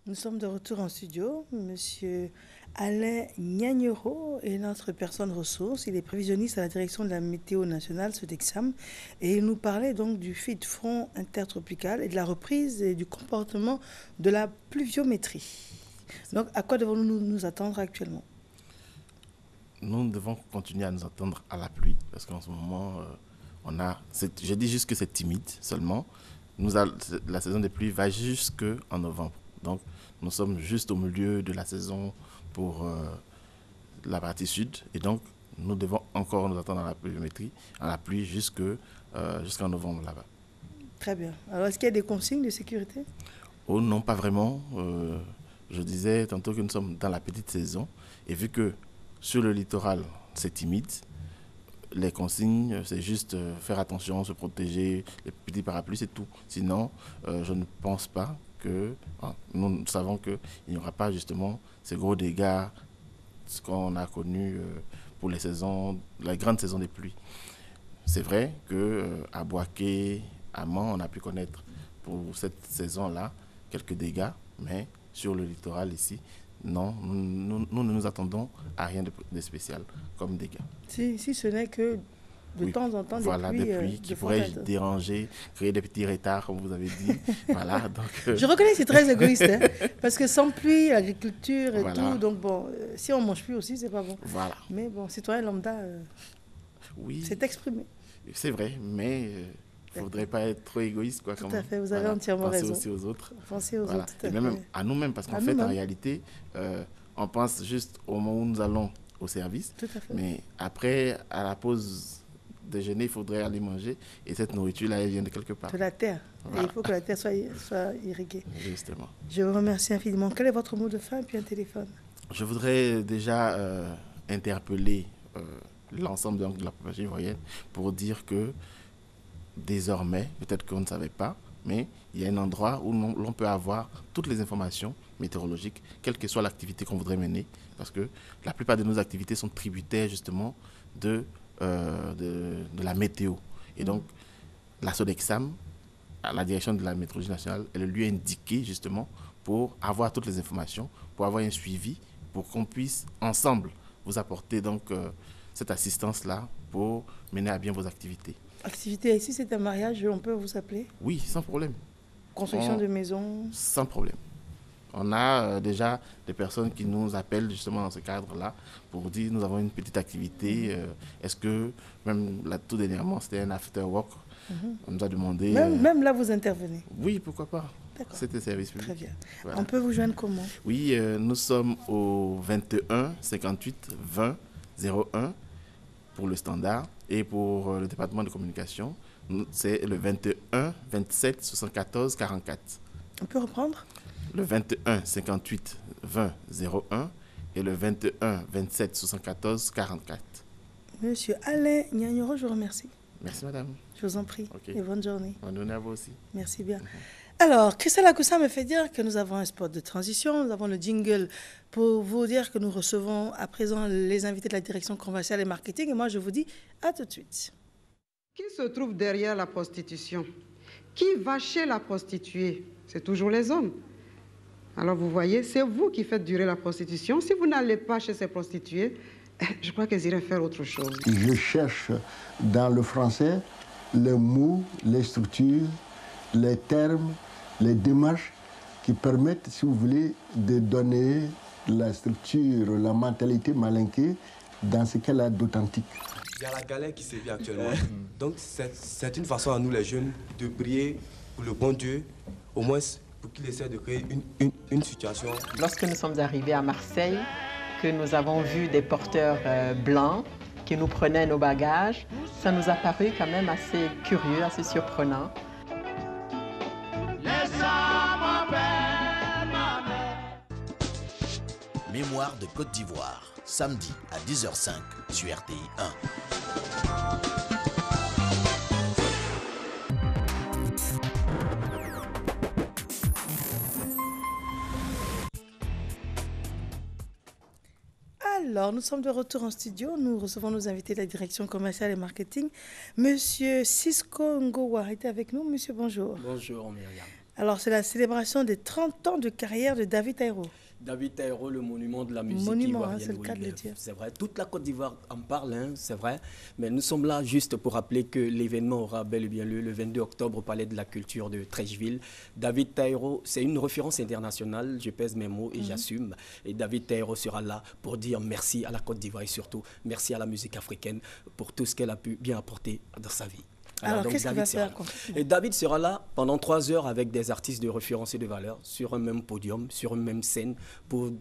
Nous sommes de retour en studio. Monsieur Alain Gnagnero est notre personne ressource. Il est prévisionniste à la direction de la météo nationale, Sodexam. Et il nous parlait donc du front intertropical et de la reprise et du comportement de la pluviométrie. Donc, à quoi devons-nous nous attendre actuellement? Nous devons continuer à nous attendre à la pluie, parce qu'en ce moment, je dis juste que c'est timide seulement. La saison des pluies va jusqu'en novembre. Donc, nous sommes juste au milieu de la saison pour la partie sud. Et donc, nous devons encore nous attendre à la pluie jusqu'en novembre là-bas. Très bien. Alors, est-ce qu'il y a des consignes de sécurité? Oh non, pas vraiment. Je disais tantôt que nous sommes dans la petite saison. Et vu que sur le littoral, c'est timide, les consignes, c'est juste faire attention, se protéger, les petits parapluies, c'est tout. Sinon, je ne pense pas que... nous savons qu'il n'y aura pas justement ces gros dégâts ce qu'on a connu pour la grande saison des pluies. C'est vrai qu'à Boaké, à Mans, on a pu connaître pour cette saison-là quelques dégâts, mais sur le littoral ici, non, nous ne nous attendons à rien de spécial comme dégâts. Si ce n'est que de temps en temps des pluies qui pourraient déranger, créer des petits retards, comme vous avez dit. Voilà, donc, Je reconnais que c'est très égoïste, hein, parce que sans pluie, l'agriculture et tout, donc bon, si on ne mange plus aussi, c'est pas bon. Voilà. Mais bon, citoyen lambda, c'est exprimé. C'est vrai, mais il ne faudrait pas être trop égoïste. Quoi, tout à fait, vous avez entièrement raison. Penser aussi aux autres. Penser aux autres, tout à fait. Et même à nous-mêmes, parce qu'en fait, en réalité, on pense juste au moment où nous allons au service. Tout à fait. Mais après, à la pause déjeuner, il faudrait aller manger. Et cette nourriture-là, elle vient de quelque part. De la terre. Voilà. Et il faut que la terre soit irriguée. Justement. Je vous remercie infiniment. Quel est votre mot de fin et puis un téléphone? Je voudrais déjà interpeller l'ensemble de la population ivoirienne pour dire que désormais, peut-être qu'on ne savait pas, mais il y a un endroit où l'on peut avoir toutes les informations météorologiques, quelle que soit l'activité qu'on voudrait mener, parce que la plupart de nos activités sont tributaires justement de la météo. Et donc, la Sodexam, à la direction de la météorologie nationale, est le lieu indiqué justement pour avoir toutes les informations, pour avoir un suivi, pour qu'on puisse ensemble vous apporter donc cette assistance-là pour mener à bien vos activités. Activité, ici c'est un mariage, on peut vous appeler? Oui, sans problème. Construction de maisons? Sans problème. On a déjà des personnes qui nous appellent justement dans ce cadre-là pour dire nous avons une petite activité. Est-ce que, même là, tout dernièrement, c'était un after work. On nous a demandé... Même là, vous intervenez? Oui, pourquoi pas. C'était service public. Très bien. Voilà. On peut vous joindre comment? Oui, nous sommes au 21 58 20 01 pour le standard. Et pour le département de communication, c'est le 21 27 74 44. On peut reprendre? Le 21 58 20 01 et le 21 27 74 44. Monsieur Alain Gnagnero, je vous remercie. Merci madame. Je vous en prie. Okay. Et bonne journée. Bonne journée à vous aussi. Merci bien. Alors, Christelle Akoussa me fait dire que nous avons un spot de transition, nous avons le jingle pour vous dire que nous recevons à présent les invités de la direction commerciale et marketing. Et moi, je vous dis à tout de suite. Qui se trouve derrière la prostitution? Qui va chez la prostituée? C'est toujours les hommes. Alors vous voyez, c'est vous qui faites durer la prostitution. Si vous n'allez pas chez ces prostituées, je crois qu'elles iraient faire autre chose. Je cherche dans le français les mots, les structures, les termes, les démarches qui permettent, si vous voulez, de donner la structure, la mentalité malinquée dans ce qu'elle a d'authentique. Il y a la galère qui se vit actuellement. Donc c'est une façon à nous les jeunes de prier pour le bon Dieu, au moins pour qu'il essaie de créer une situation. Lorsque nous sommes arrivés à Marseille, que nous avons vu des porteurs blancs qui nous prenaient nos bagages, ça nous a paru quand même assez curieux, assez surprenant. Mémoire de Côte d'Ivoire, samedi à 10h05 sur RTI 1. Alors, nous sommes de retour en studio. Nous recevons nos invités de la direction commerciale et marketing. Monsieur Cisco Ngowa est avec nous. Monsieur, bonjour. Bonjour, Myriam. Alors, c'est la célébration des 30 ans de carrière de David Taïro. David Taïro, le monument de la musique Monument, ivoirienne. c'est le cas de le dire. C'est vrai, toute la Côte d'Ivoire en parle, hein, c'est vrai. Mais nous sommes là juste pour rappeler que l'événement aura bel et bien lieu le 22 octobre au Palais de la Culture de Treichville. David Taïro, c'est une référence internationale, je pèse mes mots et j'assume. Et David Taïro sera là pour dire merci à la Côte d'Ivoire et surtout merci à la musique africaine pour tout ce qu'elle a pu bien apporter dans sa vie. Alors qu'est-ce qu'il va faire? Et David sera là pendant 3 heures avec des artistes de référence et de valeur sur un même podium, sur une même scène pour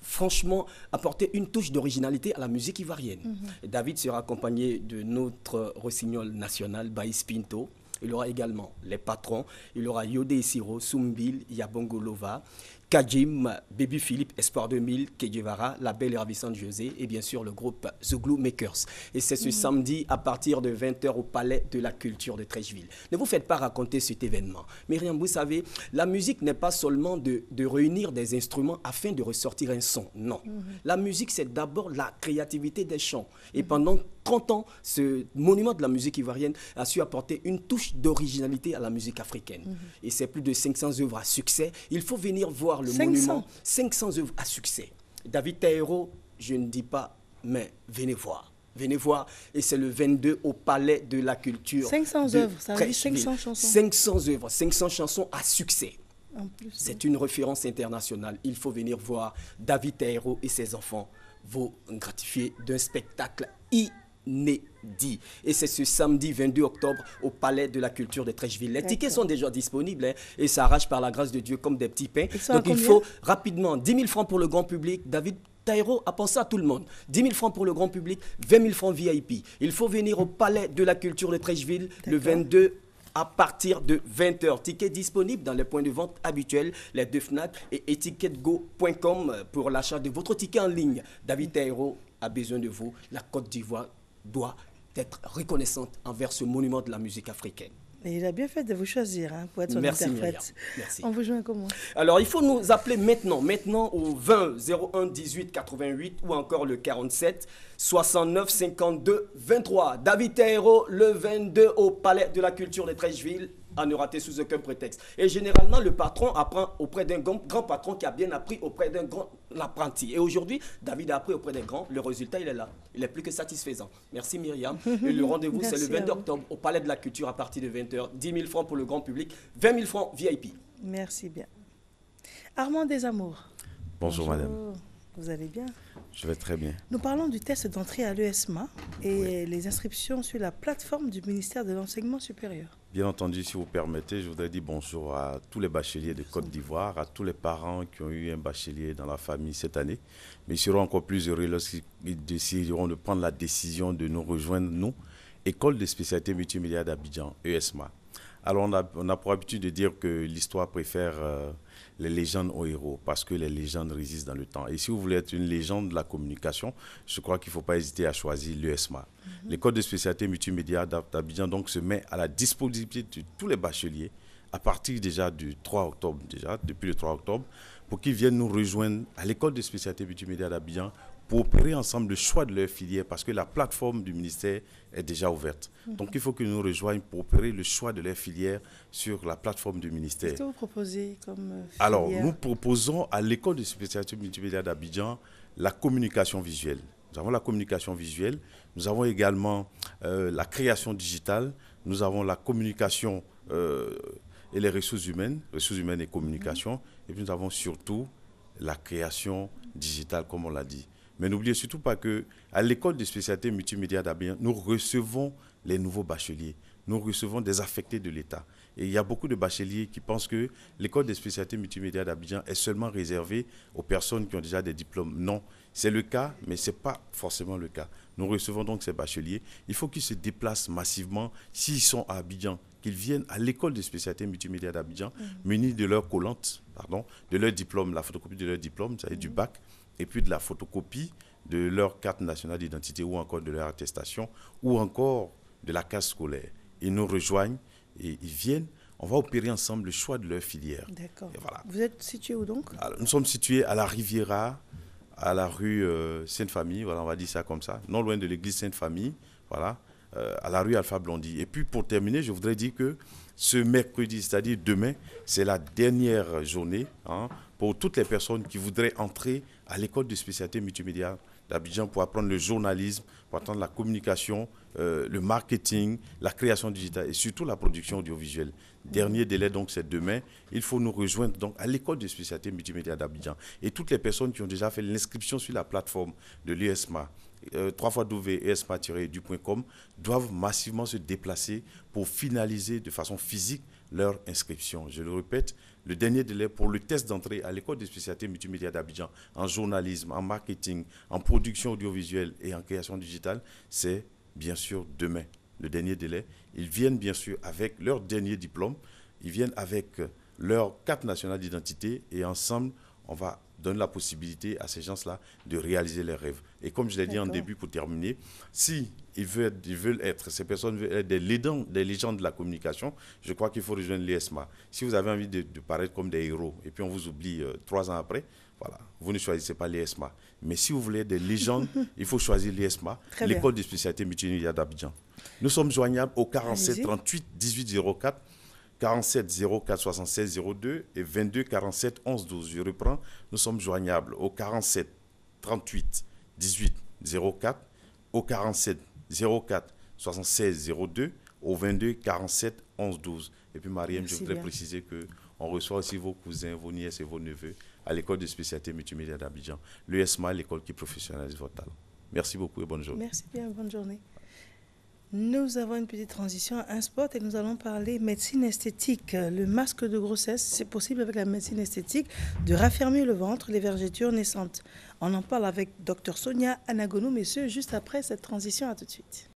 franchement apporter une touche d'originalité à la musique ivoirienne. Et David sera accompagné de notre rossignol national, Baïs Pinto. Il aura également les patrons, il aura Yodé Isiro, Soumbil, Yabongolova, Kajim, Baby Philippe, Espoir 2000, Kedjevara, la belle et ravissante José et bien sûr le groupe The Glue Makers. Et c'est ce samedi à partir de 20h au Palais de la Culture de Treichville. Ne vous faites pas raconter cet événement. Myriam, vous savez, la musique n'est pas seulement de réunir des instruments afin de ressortir un son. Non. La musique, c'est d'abord la créativité des chants. Et pendant 30 ans, ce monument de la musique ivoirienne a su apporter une touche d'originalité à la musique africaine. Et c'est plus de 500 œuvres à succès. Il faut venir voir le monument. 500 œuvres à succès. David Taïro, je ne dis pas, mais venez voir. Venez voir. Et c'est le 22 au Palais de la Culture. 500 œuvres, ça veut dire 500 chansons. 500 œuvres, 500 chansons à succès. C'est une référence internationale. Il faut venir voir David Taïro et ses enfants vont gratifier d'un spectacle inédit. Et c'est ce samedi 22 octobre au Palais de la Culture de Treichville. Les tickets sont déjà disponibles hein, et ça arrache par la grâce de Dieu comme des petits pains. Donc il faut rapidement 10 000 francs pour le grand public. David Taïro a pensé à tout le monde. 10 000 francs pour le grand public, 20 000 francs VIP. Il faut venir au Palais de la Culture de Treichville le 22 à partir de 20h. Tickets disponibles dans les points de vente habituels, les deux Fnac et etiquetgo.com pour l'achat de votre ticket en ligne. David Taïro a besoin de vous. La Côte d'Ivoire doit être reconnaissante envers ce monument de la musique africaine. Et il a bien fait de vous choisir hein, pour être son interprète. Myriam. Merci. On vous joint comment? Alors, il faut nous appeler maintenant au 20 01 18 88 ou encore le 47 69 52 23. David Taïro, le 22 au Palais de la Culture de Treichville, à ne rater sous aucun prétexte. Et généralement, le patron apprend auprès d'un grand patron qui a bien appris auprès d'un grand apprenti. Et aujourd'hui, David a appris auprès d'un grand. Le résultat, il est là. Il est plus que satisfaisant. Merci Myriam. Et le rendez-vous, c'est le 22 octobre au Palais de la Culture à partir de 20h. 10 000 francs pour le grand public, 20 000 francs VIP. Merci bien. Armand Desamours. Bonjour madame. Vous allez bien? Je vais très bien. Nous parlons du test d'entrée à l'ESMA et les inscriptions sur la plateforme du ministère de l'Enseignement supérieur. Bien entendu, si vous permettez, je voudrais dire bonjour à tous les bacheliers de Côte d'Ivoire, à tous les parents qui ont eu un bachelier dans la famille cette année. Mais ils seront encore plus heureux lorsqu'ils décideront de prendre la décision de nous rejoindre, nous, École de spécialité multimédia d'Abidjan, ESMA. Alors on a pour habitude de dire que l'histoire préfère les légendes aux héros parce que les légendes résistent dans le temps. Et si vous voulez être une légende de la communication, je crois qu'il ne faut pas hésiter à choisir l'ESMA. L'école de spécialité multimédia d'Abidjan donc se met à la disponibilité de tous les bacheliers à partir déjà du 3 octobre, depuis le 3 octobre, pour qu'ils viennent nous rejoindre à l'école de spécialité multimédia d'Abidjan pour opérer ensemble le choix de leur filière parce que la plateforme du ministère est déjà ouverte. Donc il faut qu'ils nous rejoignent pour opérer le choix de leur filière sur la plateforme du ministère. Qu'est-ce que vous proposez comme filière? Alors, nous proposons à l'école de spécialité multimédia d'Abidjan la communication visuelle. Nous avons la communication visuelle, nous avons également la création digitale, nous avons la communication et les ressources humaines et communication, et puis nous avons surtout la création digitale, comme on l'a dit. Mais n'oubliez surtout pas qu'à l'école de spécialité multimédia d'Abidjan, nous recevons les nouveaux bacheliers. Nous recevons des affectés de l'État. Et il y a beaucoup de bacheliers qui pensent que l'école de spécialité multimédia d'Abidjan est seulement réservée aux personnes qui ont déjà des diplômes. Non, c'est le cas, mais ce n'est pas forcément le cas. Nous recevons donc ces bacheliers. Il faut qu'ils se déplacent massivement, s'ils sont à Abidjan, qu'ils viennent à l'école de spécialité multimédia d'Abidjan, munis de leur collante, de leur diplôme, la photocopie de leur diplôme, c'est-à-dire du bac, et puis de la photocopie de leur carte nationale d'identité ou encore de leur attestation ou encore de la carte scolaire. Ils nous rejoignent et ils viennent. On va opérer ensemble le choix de leur filière. D'accord. Voilà. Vous êtes situé où donc? Alors, nous sommes situés à la Riviera, à la rue Sainte-Famille, voilà, on va dire ça comme ça, non loin de l'église Sainte-Famille, voilà, à la rue Alpha Blondy. Et puis pour terminer, je voudrais dire que ce mercredi, c'est-à-dire demain, c'est la dernière journée pour toutes les personnes qui voudraient entrer à l'école de spécialité multimédia d'Abidjan pour apprendre le journalisme, pour apprendre la communication, le marketing, la création digitale et surtout la production audiovisuelle. Dernier délai, donc, c'est demain. Il faut nous rejoindre donc, à l'école de spécialité multimédia d'Abidjan. Et toutes les personnes qui ont déjà fait l'inscription sur la plateforme de l'ESMA, www.esma-edu.com, doivent massivement se déplacer pour finaliser de façon physique leur inscription. Je le répète, le dernier délai pour le test d'entrée à l'école de spécialité multimédia d'Abidjan en journalisme, en marketing, en production audiovisuelle et en création digitale, c'est bien sûr demain. Le dernier délai. Ils viennent bien sûr avec leur dernier diplôme, ils viennent avec leur carte nationale d'identité et ensemble, on va donner la possibilité à ces gens-là de réaliser leurs rêves. Et comme je l'ai dit en début pour terminer, si ces personnes veulent être des légendes de la communication, je crois qu'il faut rejoindre l'ESMA. Si vous avez envie de paraître comme des héros et puis on vous oublie 3 ans après, voilà, vous ne choisissez pas l'ESMA. Mais si vous voulez être des légendes, il faut choisir l'ESMA, l'école de spécialité multimédia d'Abidjan. Nous sommes joignables au 47 38 18 04, 47 04 76 02 et 22 47 11 12. Je reprends, nous sommes joignables au 47 38 18 04, au 47 04 76 02, au 22 47 11 12. Et puis Mariam, je voudrais préciser qu'on reçoit aussi vos cousins, vos nièces et vos neveux à l'école de spécialité multimédia d'Abidjan. L'ESMA, l'école qui professionnalise votre talent. Merci beaucoup et bonne journée. Merci bien, bonne journée. Nous avons une petite transition à un spot et nous allons parler médecine esthétique. Le masque de grossesse, c'est possible avec la médecine esthétique de raffermir le ventre, les vergetures naissantes. On en parle avec Dr Sonia Anagonou, messieurs, juste après cette transition. À tout de suite.